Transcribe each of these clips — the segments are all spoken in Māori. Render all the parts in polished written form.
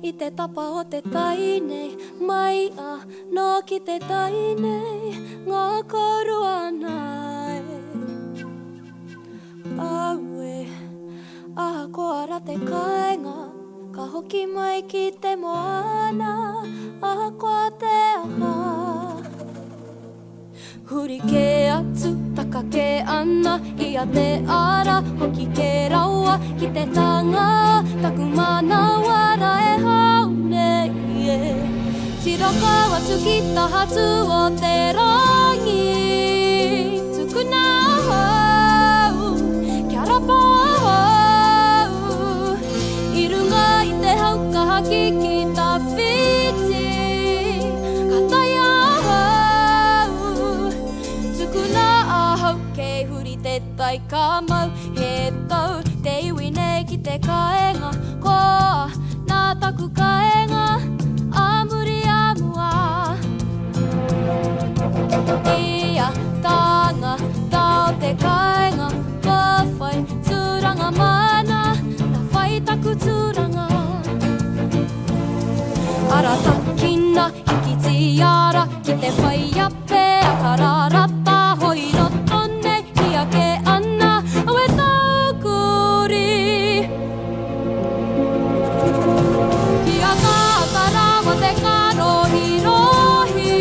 I te tapa o te tainei, mai a no ki te tainei, ngā korua nai. Aue, aha koara te kainga, ka hoki mai ki te moana, aha koa te aha. Huri ke atu, taka ke ana, ia te ara, hoki ke raua, ki te tanga, taku mana wara e haune, yeah. Tiraka watu ki taha tu o te rangi, tukuna hau, kia rapa hau, I runga I te haukaha ki ta whiti, ka taia hau, tukuna ahau, kei huri te tai ka mau, he tau, te iwi nei ki te kaenga, koa, nā taku kaenga, a muri a mua. Ia tanga, tau te kaenga, mawhai, turanga mana, na whai taku turanga. Ara takina, hiki tiara, ki te whai ape, a kararata, hoi roto nei, kia ke ana, awe tau kuri. Kia ka karawa te karohi rohi,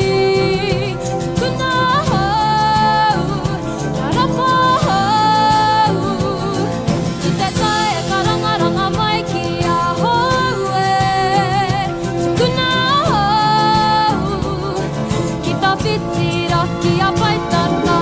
tukuna hau, kia rapa hau, ki te tae e karangaranga mai ki a houe, tukuna hau, ki ta whitira, ki a paitata.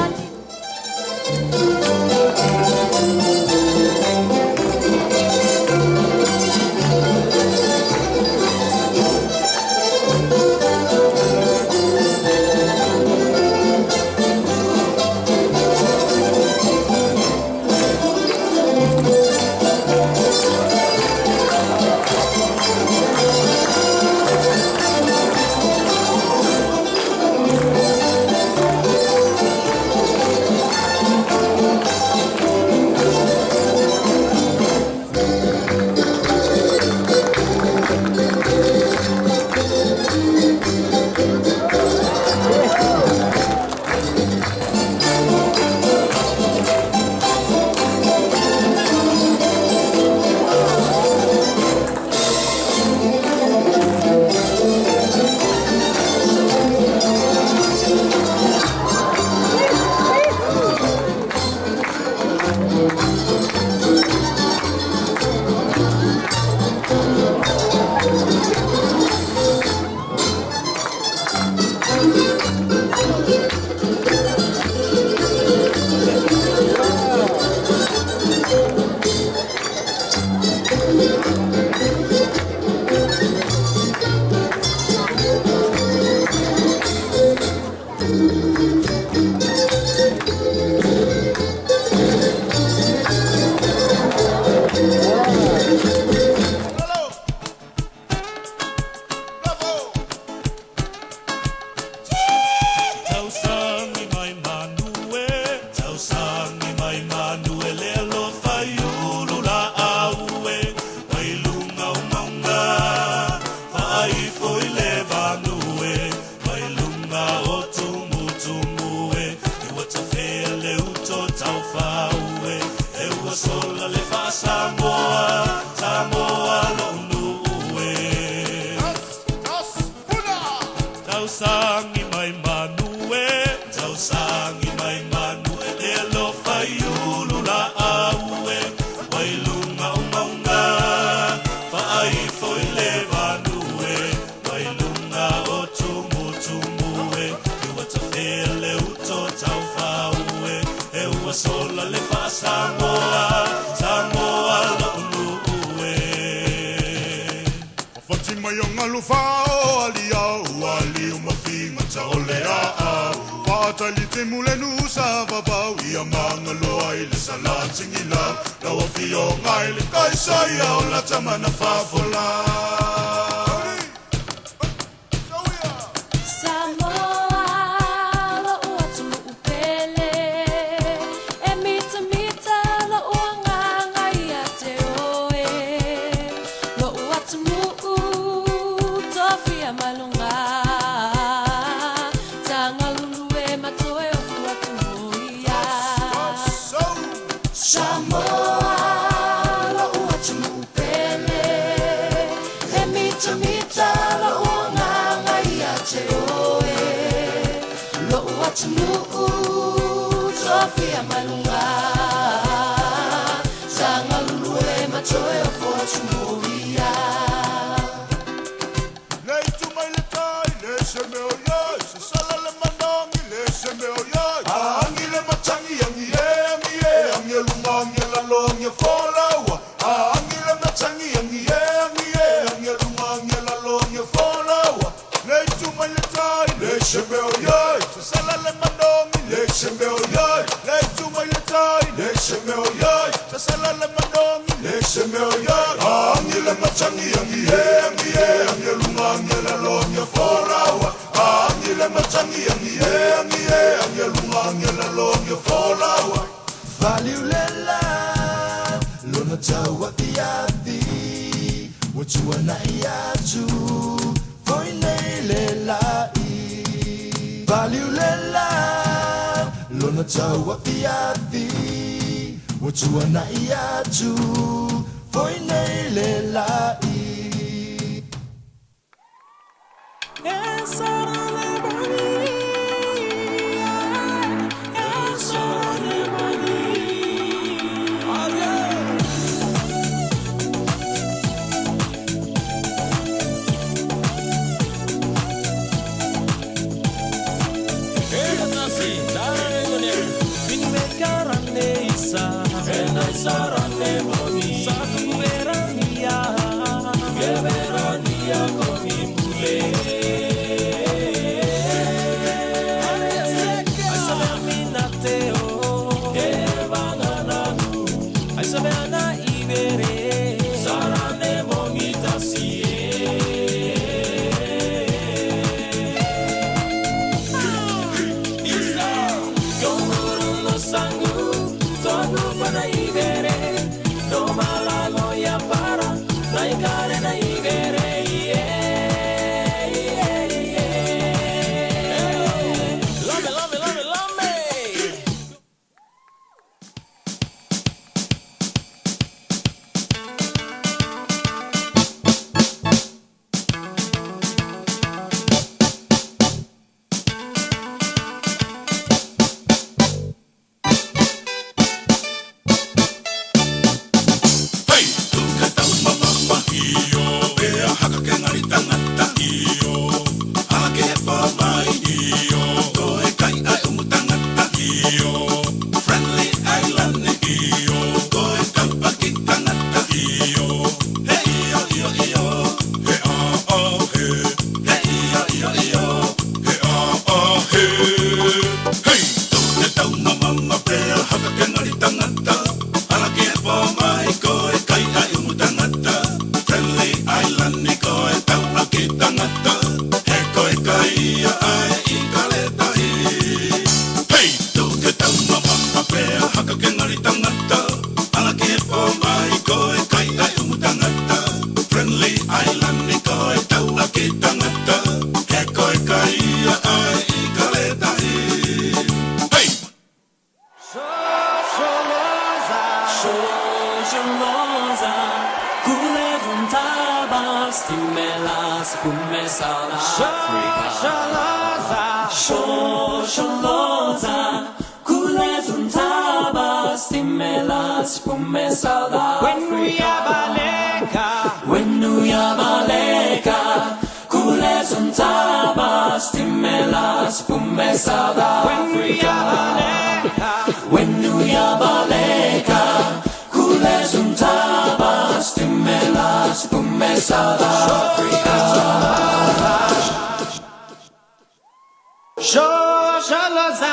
Tausangi mai manue, tausangi mai manue, le lo fai ulu la aue, wailunga umaunga, fai foi le vanue, wailunga o tumu tumue, e wata fele uto tau faue, e ua sola le fa Samoa, Samoa lo unue. Whati mai o ngalu fao aliau, aliu mawhinga ta ole a Whatali te mule nusa vavau, ia manga loa i le salatingi lau, na wafi o ngai le kaisai au la tamana fafola. Ooh. Samoa lo ua pele e mita mita lo ua nganga ia te oe lo ua Sofia malunga Sanga lulue matoe o fotu moria Nei tu mai le tai, le se meo iai Se sala le manangi, le se meo iai Angi le matangi, angi e lunga, angi e lalo, angi e wholaua Angi le matangi, angi e lunga, angi e lalo, angi e wholaua Nei tu mai le tai, le se meo iai Se sala le manangi, le se meo iai Nei tu mai le tai, le se meo iai Se sala le manangi, le se meo iai Angi le matangi, angi e lunga, angi e lalo, angi e wholaua Angi le matangi, angi e lunga, angi e lalo, angi e wholaua Value lela, lona taua tiavi Wachua na iatu, koi nei lela I Value lela, lona taua tiavi Wachua na iatu, koi nei lela I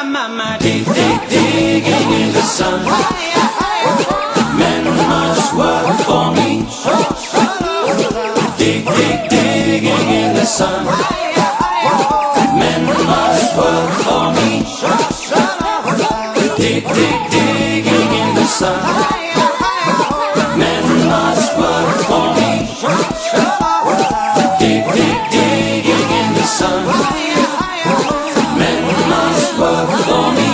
Mama, digging in the sun. Men must work for me. Digging in the sun. Men must work for me. Digging in the sun. Men must work for me. Digging in the sun. Men must work for me.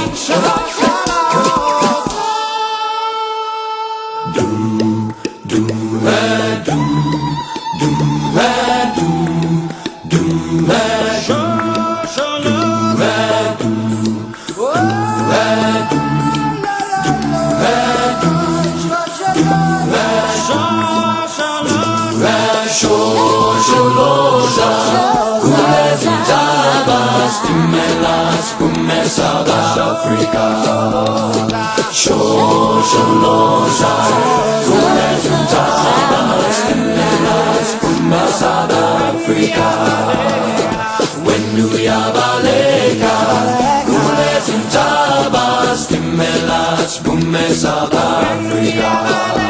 Timelas, Pume South Africa. Shosholosha, Kule Juntabas, Timelas, Pume South Africa. When you yabaleka, Kule Juntabas, Timelas, Pume South Africa.